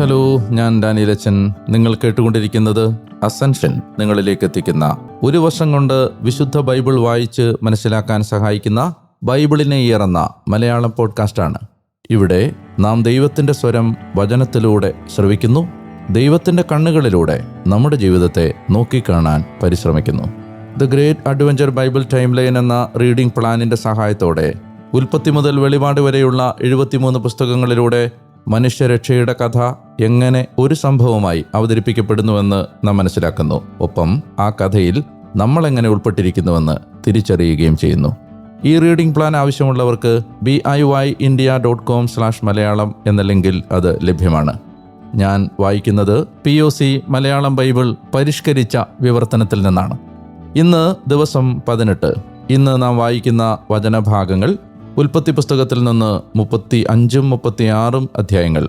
Hello, ഞാൻ ഡാനിയലച്ചൻ. നിങ്ങൾ കേട്ടുകൊണ്ടിരിക്കുന്നത് അസെൻഷൻ നിങ്ങളിലേക്ക് എത്തിക്കുന്ന ഒരു വർഷം കൊണ്ട് വിശുദ്ധ ബൈബിൾ വായിച്ച് മനസ്സിലാക്കാൻ സഹായിക്കുന്ന ബൈബിളിനെ ഇയറുന്ന മലയാളം പോഡ്കാസ്റ്റാണ്. ഇവിടെ നാം ദൈവത്തിൻ്റെ സ്വരം വചനത്തിലൂടെ ശ്രവിക്കുന്നു. ദൈവത്തിൻ്റെ കണ്ണുകളിലൂടെ നമ്മുടെ ജീവിതത്തെ നോക്കിക്കാണാൻ പരിശ്രമിക്കുന്നു. The great adventure Bible time line എന്ന റീഡിംഗ് പ്ലാനിൻ്റെ സഹായത്തോടെ ഉൽപ്പത്തി മുതൽ വെളിപാട് വരെയുള്ള 73 പുസ്തകങ്ങളിലൂടെ മനുഷ്യരക്ഷയുടെ കഥ എങ്ങനെ ഒരു സംഭവമായി അവതരിപ്പിക്കപ്പെടുന്നുവെന്ന് നാം മനസ്സിലാക്കുന്നു. ഒപ്പം ആ കഥയിൽ നമ്മളെങ്ങനെ ഉൾപ്പെട്ടിരിക്കുന്നുവെന്ന് തിരിച്ചറിയുകയും ചെയ്യുന്നു. ഈ റീഡിംഗ് പ്ലാൻ ആവശ്യമുള്ളവർക്ക് BIYindia.com/മലയാളം എന്ന ലിങ്കിൽ അത് ലഭ്യമാണ്. ഞാൻ വായിക്കുന്നത് POC മലയാളം ബൈബിൾ പരിഷ്കരിച്ച വിവർത്തനത്തിൽ നിന്നാണ്. ഇന്ന് ദിവസം 18. ഇന്ന് നാം വായിക്കുന്ന വചനഭാഗങ്ങൾ ഉൽപ്പത്തി പുസ്തകത്തിൽ നിന്ന് 35-36 അധ്യായങ്ങൾ,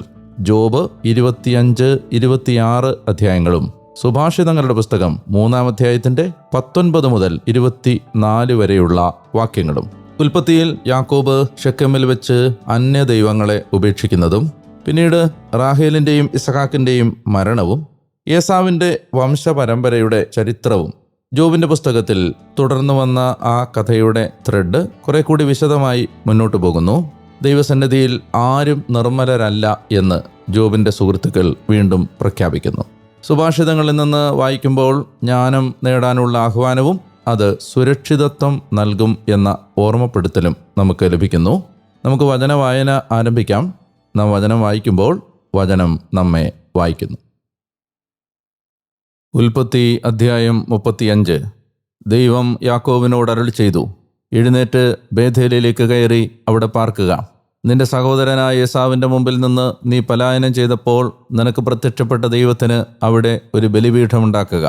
ജോബ് 25-26 അധ്യായങ്ങളും, സുഭാഷിതങ്ങളുടെ പുസ്തകം 3-ാം അധ്യായത്തിൻ്റെ 19 മുതൽ 24 വരെയുള്ള വാക്യങ്ങളും. ഉൽപ്പത്തിയിൽ യാക്കോബ് ശെഖേമിൽ വെച്ച് അന്യ ദൈവങ്ങളെ ഉപേക്ഷിക്കുന്നതും, പിന്നീട് റാഹേലിൻ്റെയും ഇസഹാക്കിൻ്റെയും മരണവും, ഏസാവിൻ്റെ വംശപരമ്പരയുടെ ചരിത്രവും, ജോബിൻ്റെ പുസ്തകത്തിൽ തുടർന്നു വന്ന ആ കഥയുടെ ത്രെഡ് കുറെ കൂടി വിശദമായി മുന്നോട്ട് പോകുന്നു. ദൈവസന്നിധിയിൽ ആരും നിർമ്മലരല്ല എന്ന് ജോബിൻ്റെ സുഹൃത്തുക്കൾ വീണ്ടും പ്രഖ്യാപിക്കുന്നു. സുഭാഷിതങ്ങളിൽ നിന്ന് വായിക്കുമ്പോൾ ജ്ഞാനം നേടാനുള്ള ആഹ്വാനവും അത് സുരക്ഷിതത്വം നൽകും എന്ന ഓർമ്മപ്പെടുത്തലും നമുക്ക് ലഭിക്കുന്നു. നമുക്ക് വചന വായന ആരംഭിക്കാം. നാം വചനം വായിക്കുമ്പോൾ വചനം നമ്മെ വായിക്കുന്നു. ഉൽപ്പത്തി അധ്യായം 35. ദൈവം യാക്കോബിനോട് അരുളി ചെയ്തു, എഴുന്നേറ്റ് ബേഥേലിലേക്ക് കയറി അവിടെ പാർക്കുക. നിന്റെ സഹോദരനായ ഏസാവിൻ്റെ മുമ്പിൽ നിന്ന് നീ പലായനം ചെയ്തപ്പോൾ നിനക്ക് പ്രത്യക്ഷപ്പെട്ട ദൈവത്തിന് അവിടെ ഒരു ബലിപീഠമുണ്ടാക്കുക.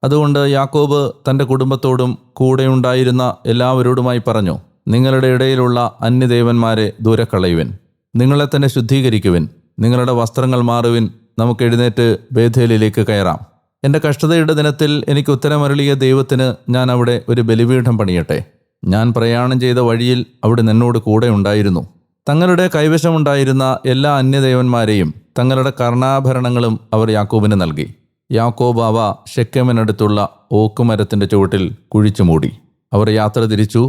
അതുകൊണ്ട് യാക്കോബ് തൻ്റെ കുടുംബത്തോടും കൂടെയുണ്ടായിരുന്ന എല്ലാവരോടുമായി പറഞ്ഞു, നിങ്ങളുടെ ഇടയിലുള്ള അന്യദേവന്മാരെ ദൂരെ കളയുവിൻ, നിങ്ങളെ തന്നെ ശുദ്ധീകരിക്കുവിൻ, നിങ്ങളുടെ വസ്ത്രങ്ങൾ മാറുവിൻ, നമുക്ക് എഴുന്നേറ്റ് ബേഥേലിലേക്ക് കയറാം. എൻ്റെ കഷ്ടതയുടെ ദിനത്തിൽ എനിക്ക് ഉത്തരമരുളിയ ദൈവത്തിന് ഞാൻ അവിടെ ഒരു ബലിപീഠം പണിയട്ടെ. ഞാൻ പ്രയാണം ചെയ്ത വഴിയിൽ അവിടെ നിന്നോട് കൂടെ ഉണ്ടായിരുന്നു. തങ്ങളുടെ കൈവശമുണ്ടായിരുന്ന എല്ലാ അന്യദേവന്മാരെയും തങ്ങളുടെ കർണാഭരണങ്ങളും അവർ യാക്കോബിന് നൽകി. യാക്കോബ് അവ ശെഖേമിനടുത്തുള്ള ഓക്കുമരത്തിൻ്റെ ചുവട്ടിൽ കുഴിച്ചു മൂടി. അവർ യാത്ര തിരിച്ചു.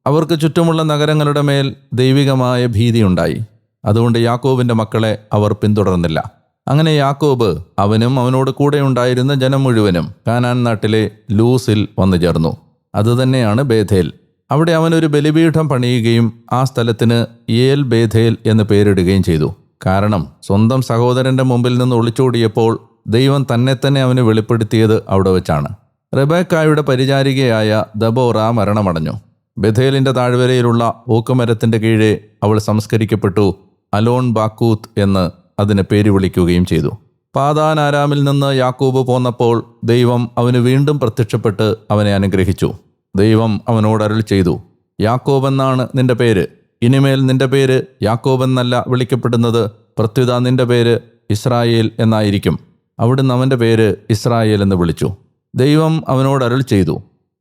അവർക്ക് ചുറ്റുമുള്ള നഗരങ്ങളുടെ മേൽ ദൈവികമായ ഭീതിയുണ്ടായി. അതുകൊണ്ട് യാക്കോബിൻ്റെ മക്കളെ അവർ പിന്തുടർന്നില്ല. അങ്ങനെ യാക്കോബ് അവനും അവനോട് കൂടെ ഉണ്ടായിരുന്ന ജനം മുഴുവനും കാനാൻ നാട്ടിലെ ലൂസിൽ വന്നു ചേർന്നു. അതുതന്നെയാണ് ബേഥേൽ. അവിടെ അവനൊരു ബലിപീഠം പണിയുകയും ആ സ്ഥലത്തിന് ഏൽ ബേഥേൽ എന്ന് പേരിടുകയും ചെയ്തു. കാരണം സ്വന്തം സഹോദരൻ്റെ മുമ്പിൽ നിന്ന് ഒളിച്ചോടിയപ്പോൾ ദൈവം തന്നെ അവന് വെളിപ്പെടുത്തിയത് അവിടെ വെച്ചാണ്. റെബേക്കായുടെ പരിചാരികയായ ദബോറ മരണമടഞ്ഞു. ബേഥേലിൻ്റെ താഴ്വരയിലുള്ള ഓക്കുമരത്തിൻ്റെ കീഴെ അവൾ സംസ്കരിക്കപ്പെട്ടു. അലോൺ ബാക്കൂത്ത് എന്ന് അതിന് പേര് വിളിക്കുകയും ചെയ്തു. പാദാൻ ആരാമിൽ നിന്ന് യാക്കോബ് പോന്നപ്പോൾ ദൈവം അവന് വീണ്ടും പ്രത്യക്ഷപ്പെട്ട് അവനെ അനുഗ്രഹിച്ചു. ദൈവം അവനോട് അരുളി ചെയ്തു, യാക്കോബ് എന്നാണ് നിന്റെ പേര്. ഇനിമേൽ നിന്റെ പേര് യാക്കോബ് എന്നല്ല വിളിക്കപ്പെടുന്നത്, പ്രത്യുത നിന്റെ പേര് ഇസ്രായേൽ എന്നായിരിക്കും. അവിടുന്ന് അവൻ്റെ പേര് ഇസ്രായേൽ എന്ന് വിളിച്ചു. ദൈവം അവനോട് അരുളി ചെയ്തു,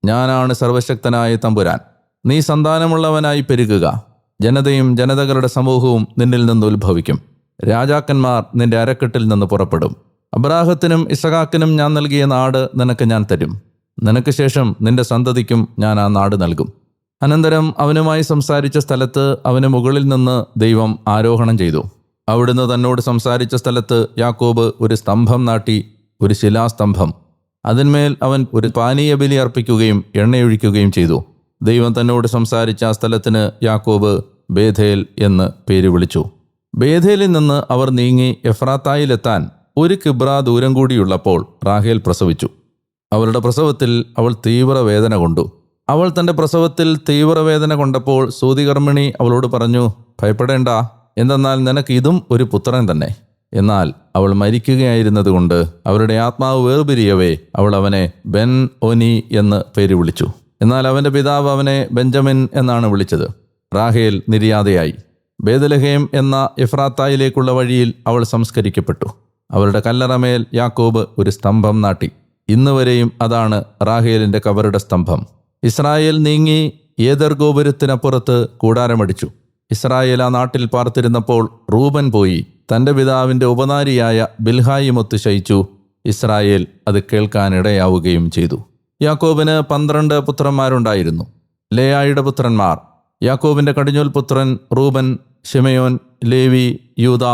ഞാനാണ് സർവശക്തനായ തമ്പുരാൻ. നീ സന്താനമുള്ളവനായി പെരുകുക. ജനതയും ജനതകളുടെ സമൂഹവും നിന്നിൽ നിന്ന് ഉത്ഭവിക്കും. രാജാക്കന്മാർ നിന്റെ അരക്കെട്ടിൽ നിന്ന് പുറപ്പെടും. അബ്രാഹത്തിനും ഇസഹാക്കിനും ഞാൻ നൽകിയ നാട് നിനക്ക് ഞാൻ തരും. നിനക്ക് ശേഷം നിന്റെ സന്തതിക്കും ഞാൻ ആ നാട് നൽകും. അനന്തരം അവനുമായി സംസാരിച്ച സ്ഥലത്ത് അവന് മുകളിൽ നിന്ന് ദൈവം ആരോഹണം ചെയ്തു. അവിടുന്ന് തന്നോട് സംസാരിച്ച സ്ഥലത്ത് യാക്കോബ് ഒരു സ്തംഭം നാട്ടി, ഒരു ശിലാസ്തംഭം. അതിന്മേൽ അവൻ ഒരു പാനീയ ബലി അർപ്പിക്കുകയും എണ്ണയൊഴിക്കുകയും ചെയ്തു. ദൈവം തന്നോട് സംസാരിച്ച ആ സ്ഥലത്തിന് യാക്കോബ് ബേഥേൽ എന്ന് പേര് വിളിച്ചു. ബേഥേലിൽ നിന്ന് അവർ നീങ്ങി എഫ്രാത്തായിലെത്താൻ 1 കിബ്ര ദൂരം കൂടിയുള്ളപ്പോൾ റാഹേൽ പ്രസവിച്ചു. അവളുടെ പ്രസവത്തിൽ അവൾ തീവ്രവേദന കൊണ്ടു. അവൾ തൻ്റെ പ്രസവത്തിൽ തീവ്രവേദന കൊണ്ടപ്പോൾ സൂതികർമ്മിണി അവളോട് പറഞ്ഞു, ഭയപ്പെടേണ്ട, എന്തെന്നാൽ നിനക്ക് ഇതും ഒരു പുത്രൻ തന്നെ. എന്നാൽ അവൾ മരിക്കുകയായിരുന്നത് കൊണ്ട് അവരുടെ ആത്മാവ് വേർപിരിയവേ അവൾ അവനെ ബെൻ ഒനി എന്ന് പേര് വിളിച്ചു. എന്നാൽ അവൻ്റെ പിതാവ് അവനെ ബെഞ്ചമിൻ എന്നാണ് വിളിച്ചത്. റാഹേൽ നിര്യാതയായി. ബേദലഹേം എന്ന എഫ്രാത്തായിലേക്കുള്ള വഴിയിൽ അവൾ സംസ്കരിക്കപ്പെട്ടു. അവരുടെ കല്ലറമേൽ യാക്കോബ് ഒരു സ്തംഭം നാട്ടി. ഇന്നുവരെയും അതാണ് റാഹേലിൻ്റെ കബറുടെ സ്തംഭം. ഇസ്രായേൽ നീങ്ങി ഏദർ ഗോപുരത്തിനപ്പുറത്ത് കൂടാരമടിച്ചു. ഇസ്രായേൽ ആ നാട്ടിൽ പാർത്തിരുന്നപ്പോൾ റൂബൻ പോയി തൻ്റെ പിതാവിൻ്റെ ഉപനാരിയായ ബിൽഹായുമൊത്ത് ശയിച്ചു. ഇസ്രായേൽ അത് കേൾക്കാനിടയാവുകയും ചെയ്തു. യാക്കോബിന് 12 പുത്രന്മാരുണ്ടായിരുന്നു. ലേയായുടെ പുത്രന്മാർ: യാക്കോബിൻ്റെ കടിഞ്ഞൂൽ പുത്രൻ റൂബൻ, ശിമയോൻ, ലേവി, യൂദ,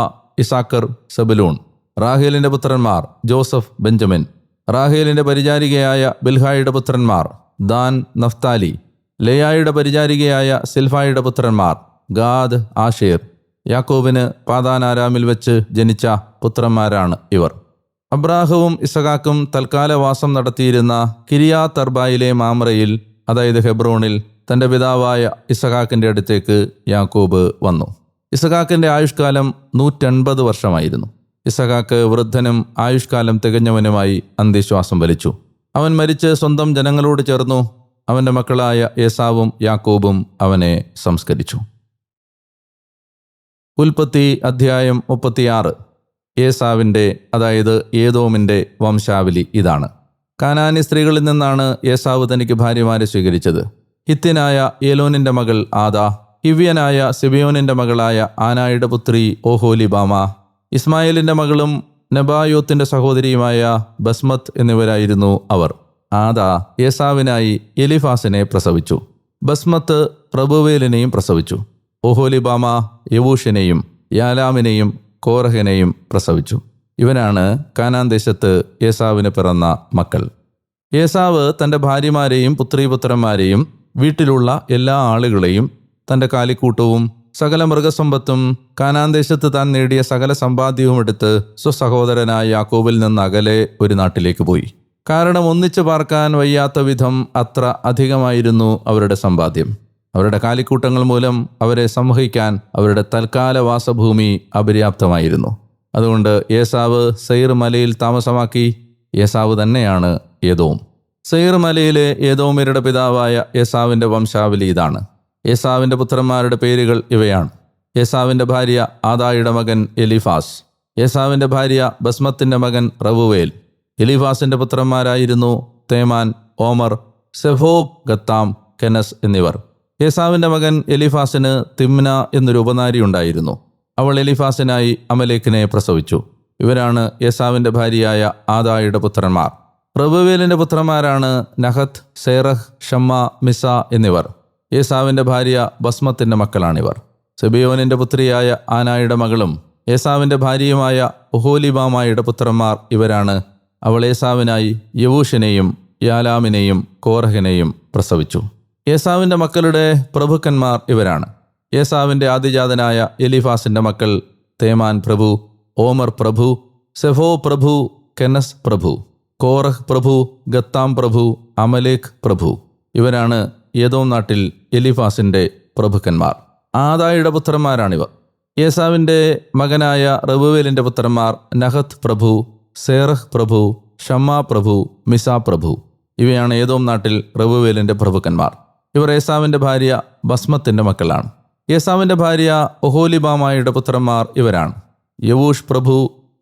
ഇസാക്കർ, സെബുലൂൺ. റാഹേലിൻ്റെ പുത്രന്മാർ: ജോസഫ്, ബെഞ്ചമിൻ. റാഹേലിൻ്റെ പരിചാരികയായ ബിൽഹായുടെ പുത്രന്മാർ: ദാൻ, നഫ്താലി. ലേയായുടെ പരിചാരികയായ സിൽഫായുടെ പുത്രന്മാർ: ഗാദ്, ആഷേർ. യാക്കോബിന് പാദാനാരാമിൽ വെച്ച് ജനിച്ച പുത്രന്മാരാണ് ഇവർ. അബ്രാഹവും ഇസഹാക്കും തൽക്കാലവാസം നടത്തിയിരുന്ന കിരിയാത്ത് അർബായിലെ മാമ്രയിൽ, അതായത് ഹെബ്രോണിൽ, തൻ്റെ പിതാവായ ഇസഹാക്കിൻ്റെ അടുത്തേക്ക് യാക്കോബ് വന്നു. ഇസഹാക്കിൻ്റെ ആയുഷ്കാലം 180 വർഷമായിരുന്നു. ഇസഹാക്ക് വൃദ്ധനും ആയുഷ്കാലം തികഞ്ഞവനുമായി അന്ത്യശ്വാസം വലിച്ചു. അവൻ മരിച്ച് സ്വന്തം ജനങ്ങളോട് ചേർന്നു. അവൻ്റെ മക്കളായ ഏസാവും യാക്കോബും അവനെ സംസ്കരിച്ചു. ഉൽപ്പത്തി അധ്യായം 36. ഏസാവിൻ്റെ, അതായത് ഏദോമിൻ്റെ വംശാവലി ഇതാണ്. കാനാനി സ്ത്രീകളിൽ നിന്നാണ് ഏസാവ് തനിക്ക് ഭാര്യമാരെ സ്വീകരിച്ചത്. ഹിത്യനായ ഏലോനിൻ്റെ മകൾ ആദാ, ഹിവ്യനായ സിബിയോനിൻ്റെ മകളായ ആനായുടെ പുത്രി ഓഹോലിബാമ, ഇസ്മായേലിൻ്റെ മകളും നെബായോത്തിൻ്റെ സഹോദരിയുമായ ബസ്മത്ത് എന്നിവരായിരുന്നു അവർ. ആദാ ഏസാവിനായി എലിഫാസിനെ പ്രസവിച്ചു. ബസ്മത്ത് പ്രഭുവേലിനെയും പ്രസവിച്ചു. ഓഹോലിബാമ യവൂഷിനെയും യാലാമിനെയും കോരഹിനെയും പ്രസവിച്ചു. ഇവനാണ് കാനാൻ ദേശത്ത് ഏസാവിന് പിറന്ന മക്കൾ. ഏസാവ് തൻ്റെ ഭാര്യമാരെയും പുത്രീപുത്രന്മാരെയും വീട്ടിലുള്ള എല്ലാ ആളുകളെയും തൻ്റെ കാലിക്കൂട്ടവും സകല മൃഗസമ്പത്തും കാനാൻ ദേശത്ത് താൻ നേടിയ സകല സമ്പാദ്യവും എടുത്ത് സ്വസഹോദരനായ യാക്കോബിൽ നിന്ന് അകലെ ഒരു നാട്ടിലേക്ക് പോയി. കാരണം ഒന്നിച്ചു പാർക്കാൻ വയ്യാത്ത വിധം അത്ര അധികമായിരുന്നു അവരുടെ സമ്പാദ്യം. അവരുടെ കാലിക്കൂട്ടങ്ങൾ മൂലം അവരെ സംവഹിക്കാൻ അവരുടെ തൽക്കാല വാസഭൂമി അപര്യാപ്തമായിരുന്നു. അതുകൊണ്ട് ഏസാവ് സെയർ മലയിൽ താമസമാക്കി. ഏസാവ് തന്നെയാണ് ഏദോം. സെയർ മലയിലെ ഏദോമ്യരുടെ പിതാവായ ഏസാവിൻ്റെ വംശാവലി ഇതാണ്. ഏസാവിൻ്റെ പുത്രന്മാരുടെ പേരുകൾ ഇവയാണ്: ഏസാവിൻ്റെ ഭാര്യ ആദായുടെ മകൻ എലിഫാസ്. ഏസാവിൻ്റെ ഭാര്യ ബസ്മത്തിൻ്റെ മകൻ റവുവേൽ. എലിഫാസിൻ്റെ പുത്രന്മാരായിരുന്നു തേമാൻ, ഓമർ, സെഫോബ്, ഗത്താം, കെനസ് എന്നിവർ. ഏസാവിൻ്റെ മകൻ എലിഫാസിന് തിമ്ന എന്നൊരു ഉപനാരി ഉണ്ടായിരുന്നു. അവൾ എലിഫാസിനായി അമലേക്കിനെ പ്രസവിച്ചു. ഇവരാണ് ഏസാവിൻ്റെ ഭാര്യയായ ആദായുടെ പുത്രന്മാർ. റവുവേലിൻ്റെ പുത്രന്മാരാണ് നഹത്ത്, സേറഹ്, ഷമ്മ, മിസ എന്നിവർ. ഏസാവിൻ്റെ ഭാര്യ ബസ്മത്തിൻ്റെ മക്കളാണിവർ. സെബിയോനിൻ്റെ പുത്രിയായ ആനായുടെ മകളും ഏസാവിൻ്റെ ഭാര്യയുമായ ഒഹോലിബാമായുടെ പുത്രന്മാർ ഇവരാണ്. അവൾ ഏസാവിനായി യവൂഷിനെയും യാലാമിനെയും കോരഹിനെയും പ്രസവിച്ചു. ഏസാവിൻ്റെ മക്കളുടെ പ്രഭുക്കന്മാർ ഇവരാണ്: ഏസാവിൻ്റെ ആദിജാതനായ എലിഫാസിൻ്റെ മക്കൾ തേമാൻ പ്രഭു, ഓമർ പ്രഭു, സെഫോ പ്രഭു, കെനസ് പ്രഭു, കോരഹ് പ്രഭു, ഗത്താം പ്രഭു, അമലേഖ് പ്രഭു. ഇവരാണ് ഏദോം നാട്ടിൽ എലിഫാസിൻ്റെ പ്രഭുക്കന്മാർ. ആദായുടെ പുത്രന്മാരാണിവർ. ഏസാവിൻ്റെ മകനായ റവുവേലിൻ്റെ പുത്രന്മാർ നഹത്ത് പ്രഭു, സേറഹ് പ്രഭു, ഷമ്മ പ്രഭു, മിസ പ്രഭു. ഇവയാണ് ഏദോം നാട്ടിൽ റവുവേലിൻ്റെ പ്രഭുക്കന്മാർ. ഇവർ ഏസാവിൻ്റെ ഭാര്യ ബസ്മത്തിൻ്റെ മക്കളാണ്. ഏസാവിൻ്റെ ഭാര്യ ഒഹോലിബാമായുടെ പുത്രന്മാർ ഇവരാണ്: യവൂഷ് പ്രഭു,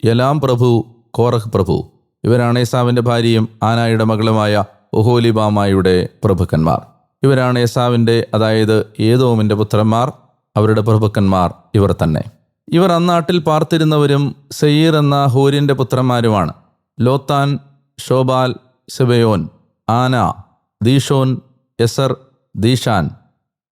യലാം പ്രഭു, കോരഹ് പ്രഭു. ഇവരാണ് ഏസാവിൻ്റെ ഭാര്യയും ആനായുടെ മകളുമായ ഒഹോലിബാമായുടെ പ്രഭുക്കന്മാർ. ഇവരാണ് ഏസാവിൻ്റെ, അതായത് ഏദോമിൻ്റെ പുത്രന്മാർ. അവരുടെ പ്രഭുക്കന്മാർ ഇവർ തന്നെ. ഇവർ അന്നാട്ടിൽ പാർത്തിരുന്നവരും സെയീർ എന്ന ഹൂരിൻ്റെ പുത്രന്മാരുമാണ്: ലോത്താൻ, ഷോബാൽ, സെബയോൻ, ആന, ദീഷോൻ, എസർ, ദീഷാൻ.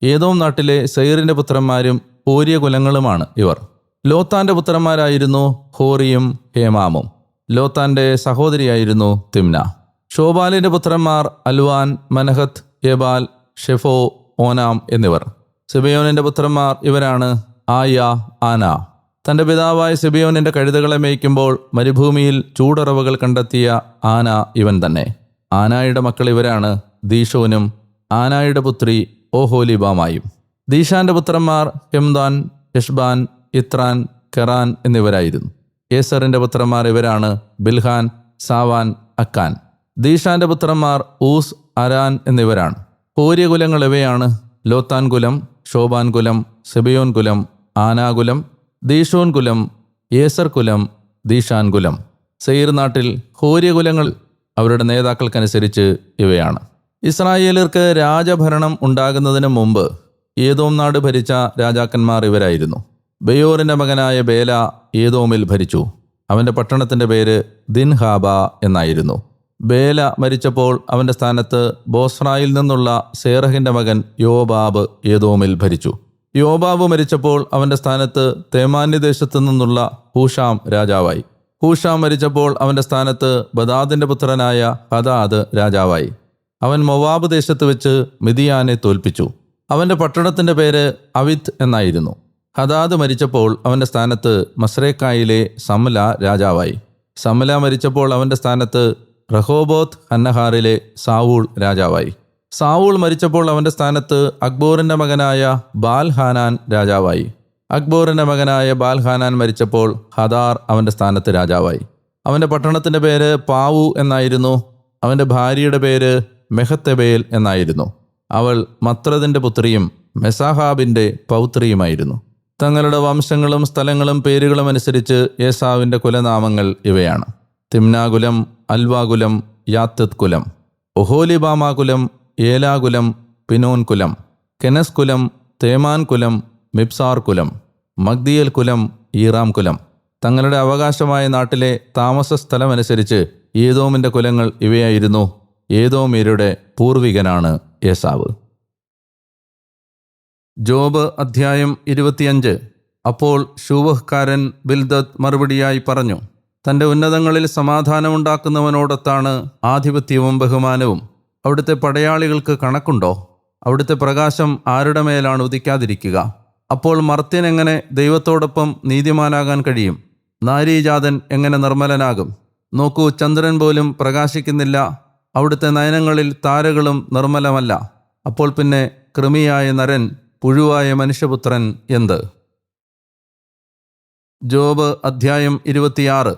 ഏദോം നാട്ടിലെ സെയീറിൻ്റെ പുത്രന്മാരും ഹോരിയ കുലങ്ങളുമാണ് ഇവർ. ലോത്താൻ്റെ പുത്രന്മാരായിരുന്നു ഹോറിയും ഹേമാമും. ലോത്താൻ്റെ സഹോദരിയായിരുന്നു തിമ്ന. ഷോബാലിൻ്റെ പുത്രന്മാർ അൽവാൻ, മനഹത്ത്, ഏബാൽ, ഷെഫോ, ഓനാം എന്നിവർ. സെബയോനിൻ്റെ പുത്രന്മാർ ഇവരാണ്: ആയ, ആന. തൻ്റെ പിതാവായ സെബയോനിൻ്റെ കഴുതകളെ മേയ്ക്കുമ്പോൾ മരുഭൂമിയിൽ ചൂടുറവുകൾ കണ്ടെത്തിയ ആന ഇവൻ തന്നെ. ആനായുടെ മക്കൾ ഇവരാണ്: ദീഷോനും ആനായുടെ പുത്രി ഓഹോലിബാമായും. ദീഷാന്റെ പുത്രന്മാർ ഹെംദാൻ, ഹെഷ്ബാൻ, ഇത്രാൻ, കെറാൻ എന്നിവരായിരുന്നു. ഏസറിൻ്റെ പുത്രന്മാർ ഇവരാണ്: ബിൽഹാൻ, സാവാൻ, അക്കാൻ. ദീഷാന്റെ പുത്രന്മാർ ഊസ്, അരാൻ എന്നിവരാണ്. ഹോരിയ കുലങ്ങൾ ഇവയാണ്: ലോത്താൻ കുലം, ഷോബാൻ കുലം, സെബയോൻ കുലം, ആനാകുലം, ദീഷോൻ കുലം, ഏസർ കുലം, ദീഷാൻ കുലം. സെയീർ നാട്ടിൽ ഹോരിയ കുലങ്ങൾ അവരുടെ നേതാക്കൾക്കനുസരിച്ച് ഇവയാണ്. ഇസ്രായേലർക്ക് രാജഭരണം ഉണ്ടാകുന്നതിന് മുമ്പ് ഏദോം നാട് ഭരിച്ച രാജാക്കന്മാർ ഇവരായിരുന്നു. ബെയോറിൻ്റെ മകനായ ബേല ഏദോമിൽ ഭരിച്ചു. അവൻ്റെ പട്ടണത്തിൻ്റെ പേര് ദിൻഹാബ എന്നായിരുന്നു. ബേല മരിച്ചപ്പോൾ അവൻ്റെ സ്ഥാനത്ത് ബോസ്രായിൽ നിന്നുള്ള സേറഹിൻ്റെ മകൻ യോബാബ് ഏദോമിൽ ഭരിച്ചു. യോബാബ് മരിച്ചപ്പോൾ അവൻ്റെ സ്ഥാനത്ത് തേമാന്യദേശത്തു നിന്നുള്ള ഹൂഷാം രാജാവായി. ഹൂഷാം മരിച്ചപ്പോൾ അവൻ്റെ സ്ഥാനത്ത് ബദാദിൻ്റെ പുത്രനായ ഹദാദ് രാജാവായി. അവൻ മൊവാബ് ദേശത്ത് വെച്ച് മിദിയാനെ തോൽപ്പിച്ചു. അവൻ്റെ പട്ടണത്തിൻ്റെ പേര് അവിത്ത് എന്നായിരുന്നു. ഹദാദ് മരിച്ചപ്പോൾ അവൻ്റെ സ്ഥാനത്ത് മസ്രേക്കായിലെ സമല രാജാവായി. സമല മരിച്ചപ്പോൾ അവൻ്റെ സ്ഥാനത്ത് റഹോബോത്ത് ഹന്നഹാറിലെ സാവൂൾ രാജാവായി. സാവൂൾ മരിച്ചപ്പോൾ അവൻ്റെ സ്ഥാനത്ത് അക്ബോറിൻ്റെ മകനായ ബാൽഹാനാൻ രാജാവായി. അക്ബോറിൻ്റെ മകനായ ബാൽഹാനാൻ മരിച്ചപ്പോൾ ഹദാർ അവൻ്റെ സ്ഥാനത്ത് രാജാവായി. അവൻ്റെ പട്ടണത്തിൻ്റെ പേര് പാവു എന്നായിരുന്നു. അവൻ്റെ ഭാര്യയുടെ പേര് മെഹത്തെബേൽ എന്നായിരുന്നു. അവൾ മത്രദിൻ്റെ പുത്രിയും മെസാഹാബിൻ്റെ പൗത്രിയുമായിരുന്നു. തങ്ങളുടെ വംശങ്ങളും സ്ഥലങ്ങളും പേരുകളും അനുസരിച്ച് ഏസാവിൻ്റെ കുലനാമങ്ങൾ ഇവയാണ്: തിമ്നാകുലം, അൽവാകുലം, യാത്തത് കുലം, ഒഹോലിബാമാ കുലം, ഏലാ കുലം, പിനോൻ കുലം, കെനസ് കുലം, തേമാൻ കുലം, മിബ്സാർ കുലം, മഗ്ദിയേൽ കുലം, ഈറാം കുലം. തങ്ങളുടെ അവകാശമായ നാട്ടിലെ താമസ സ്ഥലമനുസരിച്ച് ഏദോമിൻ്റെ കുലങ്ങൾ ഇവയായിരുന്നു. ഏദോമ്യരുടെ പൂർവികനാണ് ഏസാവ്. ജോബ് അധ്യായം 25. അപ്പോൾ ശൂവഹ്കാരൻ ബിൽദദ് മറുപടിയായി പറഞ്ഞു: തൻ്റെ ഉന്നതങ്ങളിൽ സമാധാനമുണ്ടാക്കുന്നവനോടൊത്താണ് ആധിപത്യവും ബഹുമാനവും. അവിടുത്തെ പടയാളികൾക്ക് കണക്കുണ്ടോ? അവിടുത്തെ പ്രകാശം ആരുടെ മേലാണ് ഉദിക്കാതിരിക്കുക? അപ്പോൾ മർത്യൻ എങ്ങനെ ദൈവത്തോടൊപ്പം നീതിമാനാകാൻ കഴിയും? നാരീജാതൻ എങ്ങനെ നിർമ്മലനാകും? നോക്കൂ, ചന്ദ്രൻ പോലും പ്രകാശിക്കുന്നില്ല. അവിടുത്തെ നയനങ്ങളിൽ താരകളും നിർമ്മലമല്ല. അപ്പോൾ പിന്നെ കൃമിയായ നരൻ, പുഴുവായ മനുഷ്യപുത്രൻ എന്ത്? ജോബ് അധ്യായം 26.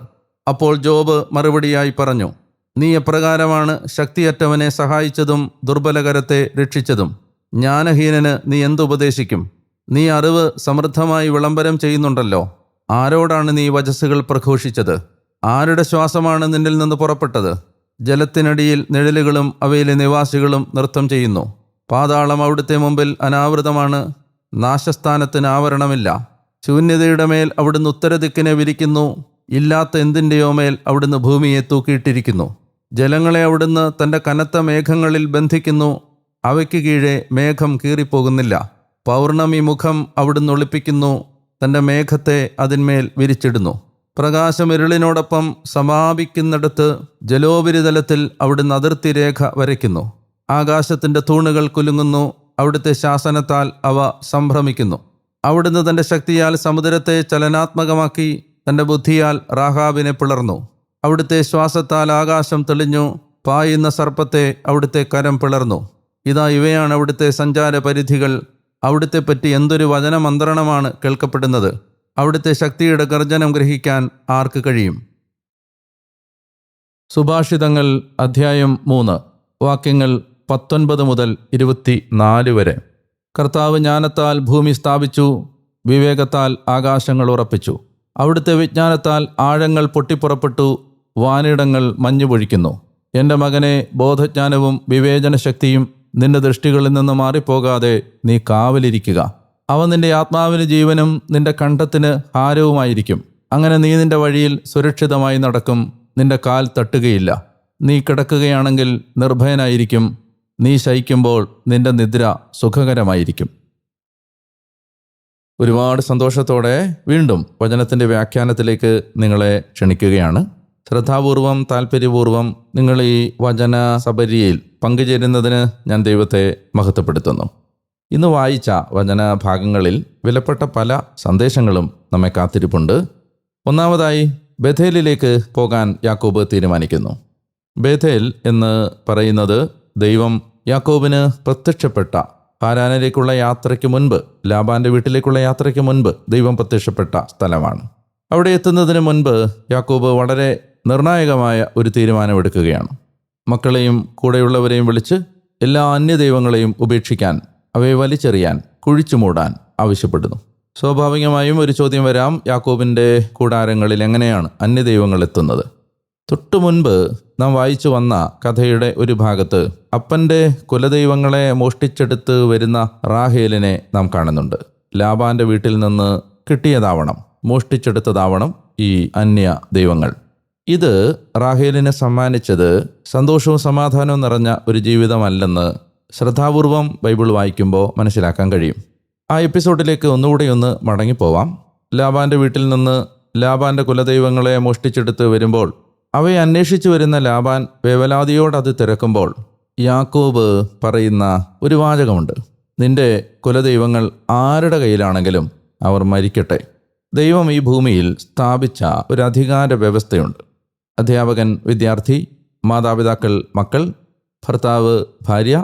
അപ്പോൾ ജോബ് മറുപടിയായി പറഞ്ഞു: നീ എപ്രകാരമാണ് ശക്തിയറ്റവനെ സഹായിച്ചതും ദുർബലകരത്തെ രക്ഷിച്ചതും? ജ്ഞാനഹീനന് നീ എന്തുപദേശിക്കും? നീ അറിവ് സമൃദ്ധമായി വിളംബരം ചെയ്യുന്നുണ്ടല്ലോ. ആരോടാണ് നീ വചസ്സുകൾ പ്രഘോഷിച്ചത്? ആരുടെ ശ്വാസമാണ് നിന്നിൽ നിന്ന് പുറപ്പെട്ടത്? ജലത്തിനടിയിൽ നിഴലുകളും അവയിലെ നിവാസികളും നൃത്തം ചെയ്യുന്നു. പാതാളം അവിടുത്തെ മുമ്പിൽ അനാവൃതമാണ്. നാശസ്ഥാനത്തിന് ആവരണമില്ല. ശൂന്യതയുടെ മേൽ അവിടുന്ന് ഉത്തരദിക്കിനെ വിരിക്കുന്നു. ഇല്ലാത്ത എന്തിൻ്റെയോ മേൽ അവിടുന്ന് ഭൂമിയെ തൂക്കിയിട്ടിരിക്കുന്നു. ജലങ്ങളെ അവിടുന്ന് തൻ്റെ കനത്ത മേഘങ്ങളിൽ ബന്ധിക്കുന്നു. അവയ്ക്ക് കീഴെ മേഘം കീറിപ്പോകുന്നില്ല. പൗർണമി മുഖം അവിടുന്ന് ഒളിപ്പിക്കുന്നു. തൻ്റെ മേഘത്തെ അതിന്മേൽ വിരിച്ചിടുന്നു. പ്രകാശം ഇരുളിനോടൊപ്പം സമാപിക്കുന്നിടത്ത് ജലോപരിതലത്തിൽ അവിടുന്ന് അതിർത്തി രേഖ വരയ്ക്കുന്നു. ആകാശത്തിൻ്റെ തൂണുകൾ കുലുങ്ങുന്നു. അവിടുത്തെ ശാസനത്താൽ അവ സംഭ്രമിക്കുന്നു. അവിടുന്ന് തൻ്റെ ശക്തിയാൽ സമുദ്രത്തെ ചലനാത്മകമാക്കി. തൻ്റെ ബുദ്ധിയാൽ റാഹാബിനെ പിളർന്നു. അവിടുത്തെ ശ്വാസത്താൽ ആകാശം തെളിഞ്ഞു. പായുന്ന സർപ്പത്തെ അവിടുത്തെ കരം പിളർന്നു. ഇതാ, ഇവയാണ് അവിടുത്തെ സഞ്ചാര പരിധികൾ. അവിടുത്തെപ്പറ്റി എന്തൊരു വചനമന്ത്രണമാണ് കേൾക്കപ്പെടുന്നത്! അവിടുത്തെ ശക്തിയുടെ ഗർജനം ഗ്രഹിക്കാൻ ആർക്ക് കഴിയും? സുഭാഷിതങ്ങൾ അധ്യായം 3, വാക്യങ്ങൾ 19 മുതൽ 24 വരെ. കർത്താവ് ജ്ഞാനത്താൽ ഭൂമി സ്ഥാപിച്ചു, വിവേകത്താൽ ആകാശങ്ങൾ ഉറപ്പിച്ചു. അവിടുത്തെ വിജ്ഞാനത്താൽ ആഴങ്ങൾ പൊട്ടിപ്പുറപ്പെട്ടു, വാനിടങ്ങൾ മഞ്ഞു പൊഴിക്കുന്നു. എൻ്റെ മകനെ, ബോധജ്ഞാനവും വിവേചനശക്തിയും നിന്റെ ദൃഷ്ടികളിൽ നിന്ന് മാറിപ്പോകാതെ നീ കാവലിരിക്കുക. അവ നിന്റെ ആത്മാവിന് ജീവനും നിന്റെ കണ്ഠത്തിന് ഹാരവുമായിരിക്കും. അങ്ങനെ നീ നിന്റെ വഴിയിൽ സുരക്ഷിതമായി നടക്കും. നിന്റെ കാൽ തട്ടുകയില്ല. നീ കിടക്കുകയാണെങ്കിൽ നിർഭയനായിരിക്കും. നീ ശയിക്കുമ്പോൾ നിന്റെ നിദ്ര സുഖകരമായിരിക്കും. ഒരുപാട് സന്തോഷത്തോടെ വീണ്ടും വചനത്തിൻ്റെ വ്യാഖ്യാനത്തിലേക്ക് നിങ്ങളെ ക്ഷണിക്കുകയാണ്. ശ്രദ്ധാപൂർവം, താല്പര്യപൂർവം നിങ്ങൾ ഈ വചന സബരിയിൽ പങ്കുചേരുന്നതിന് ഞാൻ ദൈവത്തെ മഹത്വപ്പെടുത്തുന്നു. ഇന്ന് വായിച്ച വചന ഭാഗങ്ങളിൽ വിലപ്പെട്ട പല സന്ദേശങ്ങളും നമ്മെ കാത്തിരിപ്പുണ്ട്. ഒന്നാമതായി, ബേഥേലിലേക്ക് പോകാൻ യാക്കോബ് തീരുമാനിക്കുന്നു. ബേഥേൽ എന്ന് പറയുന്നത് ദൈവം യാക്കോബിന് പ്രത്യക്ഷപ്പെട്ട ഹാരാനിലേക്കുള്ള യാത്രയ്ക്ക് മുൻപ്, ലാബാൻ്റെ വീട്ടിലേക്കുള്ള യാത്രയ്ക്ക് മുൻപ് ദൈവം പ്രത്യക്ഷപ്പെട്ട സ്ഥലമാണ്. അവിടെ എത്തുന്നതിന് മുൻപ് യാക്കോബ് വളരെ നിർണായകമായ ഒരു തീരുമാനമെടുക്കുകയാണ്. മക്കളെയും കൂടെയുള്ളവരെയും വിളിച്ച് എല്ലാ അന്യദൈവങ്ങളെയും ഉപേക്ഷിക്കാൻ, അവയെ വലിച്ചെറിയാൻ, കുഴിച്ചു മൂടാൻ ആവശ്യപ്പെടുന്നു. സ്വാഭാവികമായും ഒരു ചോദ്യം വരാം: യാക്കോബിൻ്റെ കൂടാരങ്ങളിൽ എങ്ങനെയാണ് അന്യദൈവങ്ങൾ എത്തുന്നത്? തൊട്ടു മുൻപ് നാം വായിച്ചു വന്ന കഥയുടെ ഒരു ഭാഗത്ത് അപ്പൻ്റെ കുലദൈവങ്ങളെ മോഷ്ടിച്ചെടുത്ത് വരുന്ന റാഹേലിനെ നാം കാണുന്നുണ്ട്. ലാബാന്റെ വീട്ടിൽ നിന്ന് കിട്ടിയതാവണം, മോഷ്ടിച്ചെടുത്തതാവണം ഈ അന്യ ദൈവങ്ങൾ. ഇത് റാഹേലിനെ സമ്മാനിച്ചത് സന്തോഷവും സമാധാനവും നിറഞ്ഞ ഒരു ജീവിതമല്ലെന്ന് ശ്രദ്ധാപൂർവം ബൈബിൾ വായിക്കുമ്പോൾ മനസ്സിലാക്കാൻ കഴിയും. ആ എപ്പിസോഡിലേക്ക് ഒന്നുകൂടി മടങ്ങിപ്പോവാം. ലാബാന്റെ വീട്ടിൽ നിന്ന് ലാബാന്റെ കുലദൈവങ്ങളെ മോഷ്ടിച്ചെടുത്ത് വരുമ്പോൾ അവയെ അന്വേഷിച്ചു വരുന്ന ലാബാൻ വേവലാതിയോടത് തിരക്കുമ്പോൾ യാക്കോബ് പറയുന്ന ഒരു വാചകമുണ്ട്: നിന്റെ കുലദൈവങ്ങൾ ആരുടെ കയ്യിലാണെങ്കിലും അവർ മരിക്കട്ടെ. ദൈവം ഈ ഭൂമിയിൽ സ്ഥാപിച്ച ഒരു അധികാര വ്യവസ്ഥയുണ്ട്. അധ്യാപകൻ വിദ്യാർത്ഥി, മാതാപിതാക്കൾ മക്കൾ, ഭർത്താവ് ഭാര്യ,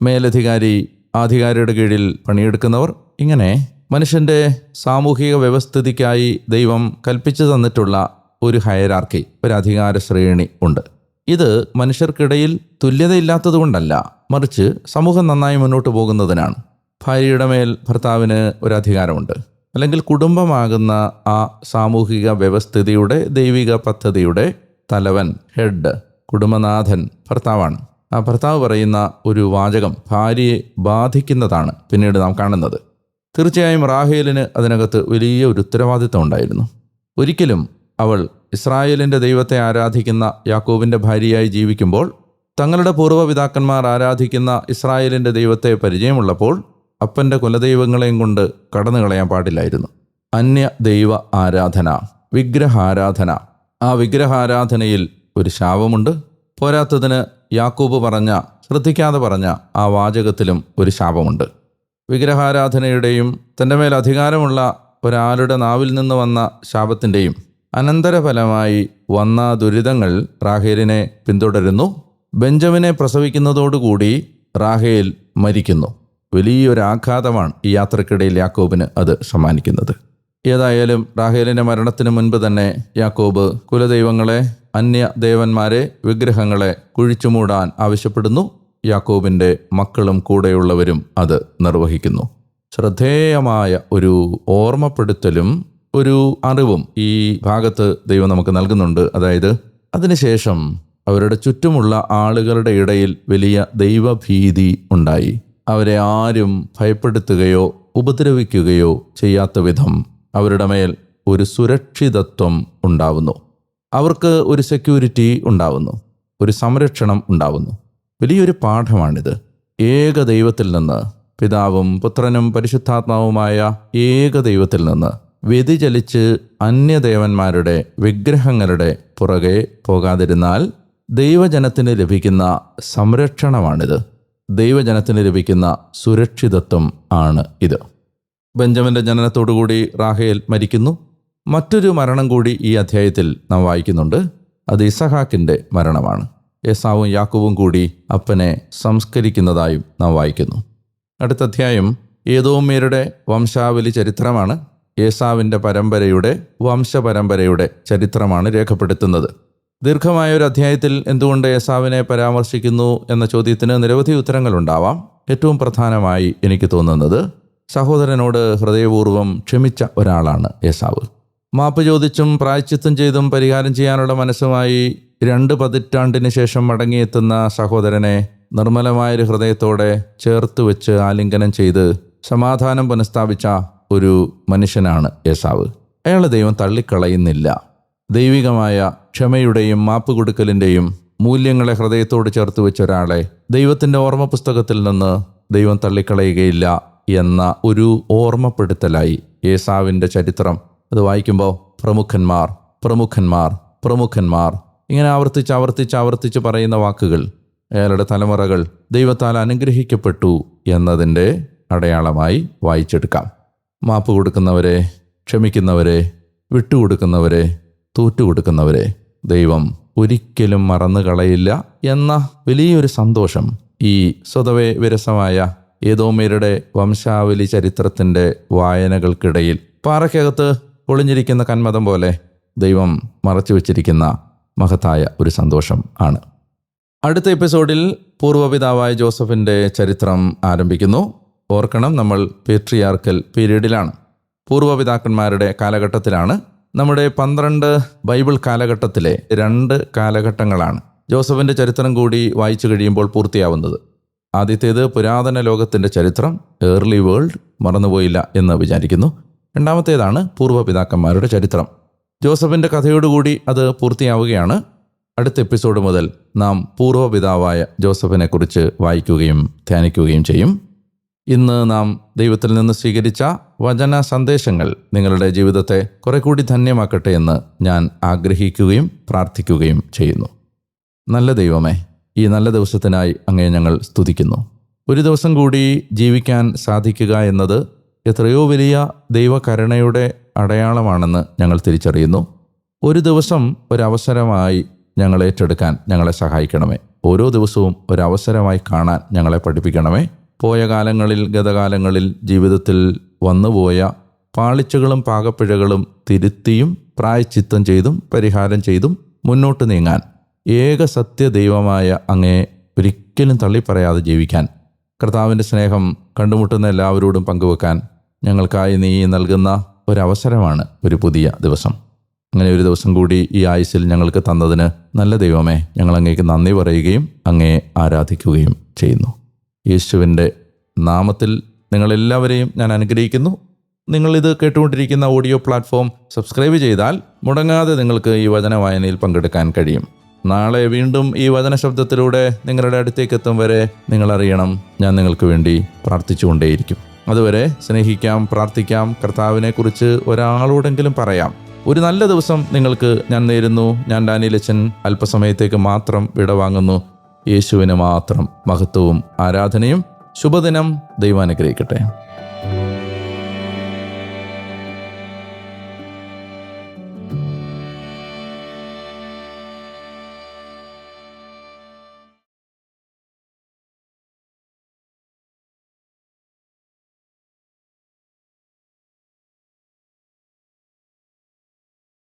മേലധികാരി അധികാരിയുടെ കീഴിൽ പണിയെടുക്കുന്നവർ, ഇങ്ങനെ മനുഷ്യൻ്റെ സാമൂഹിക വ്യവസ്ഥിതിക്കായി ദൈവം കൽപ്പിച്ചു തന്നിട്ടുള്ള ഒരു ഹയരാർക്കി, ഒരു അധികാര ശ്രേണി ഉണ്ട്. ഇത് മനുഷ്യർക്കിടയിൽ തുല്യതയില്ലാത്തതുകൊണ്ടല്ല, മറിച്ച് സമൂഹം നന്നായി മുന്നോട്ട് പോകുന്നതിനാണ്. ഭാര്യയുടെ മേൽ ഭർത്താവിന് ഒരു അധികാരമുണ്ട്. അല്ലെങ്കിൽ കുടുംബമാകുന്ന ആ സാമൂഹിക വ്യവസ്ഥിതിയുടെ ദൈവിക പദ്ധതിയുടെ തലവൻ, ഹെഡ്, കുടുംബനാഥൻ ഭർത്താവാണ്. ആ ഭർത്താവ് പറയുന്ന ഒരു വാചകം ഭാര്യയെ ബാധിക്കുന്നതാണ് പിന്നീട് നാം കാണുന്നത്. തീർച്ചയായും റാഹേലിന് അതിനകത്ത് വലിയ ഒരു ഉത്തരവാദിത്വം ഉണ്ടായിരുന്നു. ഒരിക്കലും അവൾ ഇസ്രായേലിൻ്റെ ദൈവത്തെ ആരാധിക്കുന്ന യാക്കോബിൻ്റെ ഭാര്യയായി ജീവിക്കുമ്പോൾ തങ്ങളുടെ പൂർവ്വപിതാക്കന്മാർ ആരാധിക്കുന്ന ഇസ്രായേലിൻ്റെ ദൈവത്തെ പരിചയമുള്ളപ്പോൾ അപ്പൻ്റെ കുലദൈവങ്ങളെയും കൊണ്ട് കടന്നു കളയാൻ പാടില്ലായിരുന്നു. അന്യ ദൈവ ആരാധന, വിഗ്രഹാരാധന, ആ വിഗ്രഹാരാധനയിൽ ഒരു ശാപമുണ്ട്. പോരാത്തതിന് യാക്കോബ് ശ്രദ്ധിക്കാതെ പറഞ്ഞ ആ വാചകത്തിലും ഒരു ശാപമുണ്ട്. വിഗ്രഹാരാധനയുടെയും തൻ്റെ മേൽ അധികാരമുള്ള ഒരാളുടെ നാവിൽ നിന്ന് വന്ന ശാപത്തിൻ്റെയും അനന്തരഫലമായി വന്ന ദുരിതങ്ങൾ റാഹേലിനെ പിന്തുടരുന്നു. ബെഞ്ചമിനെ പ്രസവിക്കുന്നതോടുകൂടി റാഹേൽ മരിക്കുന്നു. വലിയൊരാഘാതമാണ് ഈ യാത്രക്കിടയിൽ യാക്കോബിന് അത് സമ്മാനിക്കുന്നത്. ഏതായാലും റാഹേലിൻ്റെ മരണത്തിന് മുൻപ് തന്നെ യാക്കോബ് കുലദൈവങ്ങളെ, അന്യ ദേവന്മാരെ, വിഗ്രഹങ്ങളെ കുഴിച്ചുമൂടാൻ ആവശ്യപ്പെടുന്നു. യാക്കോബിൻ്റെ മക്കളും കൂടെയുള്ളവരും അത് നിർവഹിക്കുന്നു. ശ്രദ്ധേയമായ ഒരു ഓർമ്മപ്പെടുത്തലും ഒരു അറിവും ഈ ഭാഗത്ത് ദൈവം നമുക്ക് നൽകുന്നുണ്ട്. അതായത് അതിനുശേഷം അവരുടെ ചുറ്റുമുള്ള ആളുകളുടെ ഇടയിൽ വലിയ ദൈവഭീതി ഉണ്ടായി. അവരെ ആരും ഭയപ്പെടുത്തുകയോ ഉപദ്രവിക്കുകയോ ചെയ്യാത്ത വിധം അവരുടെ മേൽ ഒരു സുരക്ഷിതത്വം ഉണ്ടാവുന്നു. അവർക്ക് ഒരു സെക്യൂരിറ്റി ഉണ്ടാവുന്നു, ഒരു സംരക്ഷണം ഉണ്ടാവുന്നു. വലിയൊരു പാഠമാണിത്. ഏക ദൈവത്തിൽ നിന്ന്, പിതാവും പുത്രനും പരിശുദ്ധാത്മാവുമായ ഏക ദൈവത്തിൽ നിന്ന് വ്യതിചലിച്ച് അന്യദേവന്മാരുടെ വിഗ്രഹങ്ങളുടെ പുറകെ പോകാതിരുന്നാൽ ദൈവജനത്തിന് ലഭിക്കുന്ന സംരക്ഷണമാണിത്. ദൈവജനത്തിന് ലഭിക്കുന്ന സുരക്ഷിതത്വം ആണ് ഇത്. ബെഞ്ചമിൻ്റെ ജനനത്തോടുകൂടി റാഹേൽ മരിക്കുന്നു. മറ്റൊരു മരണം കൂടി ഈ അധ്യായത്തിൽ നാം വായിക്കുന്നുണ്ട്. അത് ഇസഹാക്കിൻ്റെ മരണമാണ്. ഏസാവും യാക്കോബും കൂടി അപ്പനെ സംസ്കരിക്കുന്നതായും നാം വായിക്കുന്നു. അടുത്ത അധ്യായം ഏദോമ്യരുടെ വംശാവലി ചരിത്രമാണ്. ഏസാവിൻ്റെ വംശപരമ്പരയുടെ ചരിത്രമാണ് രേഖപ്പെടുത്തുന്നത്. ദീർഘമായ ഒരു അധ്യായത്തിൽ എന്തുകൊണ്ട് ഏസാവിനെ പരാമർശിക്കുന്നു എന്ന ചോദ്യത്തിന് നിരവധി ഉത്തരങ്ങളുണ്ടാവാം. ഏറ്റവും പ്രധാനമായി എനിക്ക് തോന്നുന്നത് സഹോദരനോട് ഹൃദയപൂർവ്വം ക്ഷമിച്ച ഒരാളാണ് ഏസാവ്. മാപ്പ് ചോദിച്ചും പ്രായശ്ചിത്തം ചെയ്തും പരിഹാരം ചെയ്യാനുള്ള മനസ്സുമായി 2 പതിറ്റാണ്ടിന് ശേഷം മടങ്ങിയെത്തുന്ന സഹോദരനെ നിർമ്മലമായൊരു ഹൃദയത്തോടെ ചേർത്ത് വെച്ച് ആലിംഗനം ചെയ്ത് സമാധാനം പുനഃസ്ഥാപിച്ച ഒരു മനുഷ്യനാണ് ഏസാവ്. അയാളെ ദൈവം തള്ളിക്കളയുന്നില്ല. ദൈവികമായ ക്ഷമയുടെയും മാപ്പ് കൊടുക്കലിൻ്റെയും മൂല്യങ്ങളെ ഹൃദയത്തോട് ചേർത്ത് വെച്ച ഒരാളെ ദൈവത്തിൻ്റെ ഓർമ്മ പുസ്തകത്തിൽ നിന്ന് ദൈവം തള്ളിക്കളയുകയില്ല എന്ന ഒരു ഓർമ്മപ്പെടുത്തലായി ഏസാവിൻ്റെ ചരിത്രം അത് വായിക്കുമ്പോൾ പ്രമുഖന്മാർ ഇങ്ങനെ ആവർത്തിച്ച് പറയുന്ന വാക്കുകൾ അയാളുടെ തലമുറകൾ ദൈവത്താൽ അനുഗ്രഹിക്കപ്പെട്ടു എന്നതിൻ്റെ അടയാളമായി വായിച്ചെടുക്കാം. മാപ്പ് കൊടുക്കുന്നവരെ, ക്ഷമിക്കുന്നവരെ, വിട്ടുകൊടുക്കുന്നവരെ, തോറ്റുകൊടുക്കുന്നവരെ ദൈവം ഒരിക്കലും മറന്നു കളയില്ല എന്ന വലിയൊരു സന്തോഷം ഈ സ്വതവേ വിരസമായ ഏദോമ്യരുടെ വംശാവലി ചരിത്രത്തിൻ്റെ വായനകൾക്കിടയിൽ പാറയ്ക്കകത്ത് ഒളിഞ്ഞിരിക്കുന്ന കന്മദം പോലെ ദൈവം മറച്ചു വച്ചിരിക്കുന്ന മഹത്തായ ഒരു സന്തോഷം ആണ്. അടുത്ത എപ്പിസോഡിൽ പൂർവ്വപിതാവായ ജോസഫിൻ്റെ ചരിത്രം ആരംഭിക്കുന്നു. ഓർക്കണം, നമ്മൾ പേട്രിയാർക്കൽ പീരീഡിലാണ്, പൂർവ്വപിതാക്കന്മാരുടെ കാലഘട്ടത്തിലാണ്. നമ്മുടെ 12 ബൈബിൾ കാലഘട്ടത്തിലെ 2 കാലഘട്ടങ്ങളാണ് ജോസഫിൻ്റെ ചരിത്രം കൂടി വായിച്ചു കഴിയുമ്പോൾ പൂർത്തിയാവുന്നത്. ആദ്യത്തേത് പുരാതന ലോകത്തിൻ്റെ ചരിത്രം, ഏർലി വേൾഡ്, മറന്നുപോയില്ല എന്ന് വിചാരിക്കുന്നു. രണ്ടാമത്തേതാണ് പൂർവ്വപിതാക്കന്മാരുടെ ചരിത്രം. ജോസഫിൻ്റെ കഥയോടുകൂടി അത് പൂർത്തിയാവുകയാണ്. അടുത്ത എപ്പിസോഡ് മുതൽ നാം പൂർവ്വപിതാവായ ജോസഫിനെക്കുറിച്ച് വായിക്കുകയും ധ്യാനിക്കുകയും ചെയ്യും. ഇന്ന് നാം ദൈവത്തിൽ നിന്ന് സ്വീകരിച്ച വചന സന്ദേശങ്ങൾ നിങ്ങളുടെ ജീവിതത്തെ കുറെ കൂടി ധന്യമാക്കട്ടെ എന്ന് ഞാൻ ആഗ്രഹിക്കുകയും പ്രാർത്ഥിക്കുകയും ചെയ്യുന്നു. നല്ല ദൈവമേ, ഈ നല്ല ദിവസത്തിനായി അങ്ങയെ ഞങ്ങൾ സ്തുതിക്കുന്നു. ഒരു ദിവസം കൂടി ജീവിക്കാൻ സാധിക്കുക എന്നത് എത്രയോ വലിയ ദൈവകരുണയുടെ അടയാളമാണെന്ന് ഞങ്ങൾ തിരിച്ചറിയുന്നു. ഒരു ദിവസം ഒരവസരമായി ഞങ്ങൾ ഏറ്റെടുക്കാൻ ഞങ്ങളെ സഹായിക്കണമേ. ഓരോ ദിവസവും ഒരവസരമായി കാണാൻ ഞങ്ങളെ പഠിപ്പിക്കണമേ. പോയ കാലങ്ങളിൽ, ഗതകാലങ്ങളിൽ ജീവിതത്തിൽ വന്നുപോയ പാളിച്ചകളും പാകപ്പിഴകളും തിരുത്തിയും പ്രായശ്ചിത്തം ചെയ്തും പരിഹാരം ചെയ്തും മുന്നോട്ട് നീങ്ങാൻ, ഏക സത്യ ദൈവമായ അങ്ങയെ ഒരിക്കലും തള്ളിപ്പറയാതെ ജീവിക്കാൻ, കർത്താവിൻ്റെ സ്നേഹം കണ്ടുമുട്ടുന്ന എല്ലാവരോടും പങ്കുവെക്കാൻ ഞങ്ങൾക്കായി നീ നൽകുന്ന ഒരവസരമാണ് ഒരു പുതിയ ദിവസം. അങ്ങനെ ഒരു ദിവസം കൂടി ഈ ആയുസ്സിൽ ഞങ്ങൾക്ക് തന്നതിന് നല്ല ദൈവമേ, ഞങ്ങൾ അങ്ങേക്ക് നന്ദി പറയുകയും അങ്ങയെ ആരാധിക്കുകയും ചെയ്യുന്നു. യേശുവിൻ്റെ നാമത്തിൽ നിങ്ങളെല്ലാവരെയും ഞാൻ അനുഗ്രഹിക്കുന്നു. നിങ്ങളിത് കേട്ടുകൊണ്ടിരിക്കുന്ന ഓഡിയോ പ്ലാറ്റ്ഫോം സബ്സ്ക്രൈബ് ചെയ്താൽ മുടങ്ങാതെ നിങ്ങൾക്ക് ഈ വചന വായനയിൽ പങ്കെടുക്കാൻ കഴിയും. നാളെ വീണ്ടും ഈ വചന ശബ്ദത്തിലൂടെ നിങ്ങളുടെ അടുത്തേക്ക് എത്തും വരെ നിങ്ങളറിയണം, ഞാൻ നിങ്ങൾക്ക് വേണ്ടി പ്രാർത്ഥിച്ചുകൊണ്ടേയിരിക്കും. അതുവരെ സ്നേഹിക്കാം, പ്രാർത്ഥിക്കാം, കർത്താവിനെക്കുറിച്ച് ഒരാളോടെങ്കിലും പറയാം. ഒരു നല്ല ദിവസം നിങ്ങൾക്ക് ഞാൻ നേരുന്നു. ഞാൻ ഡാനിയേൽ അച്ഛൻ അല്പസമയത്തേക്ക് മാത്രം വിടവാങ്ങുന്നു. യേശുവിന് മാത്രം മഹത്വവും ആരാധനയും. ശുഭദിനം. ദൈവം അനുഗ്രഹിക്കട്ടെ.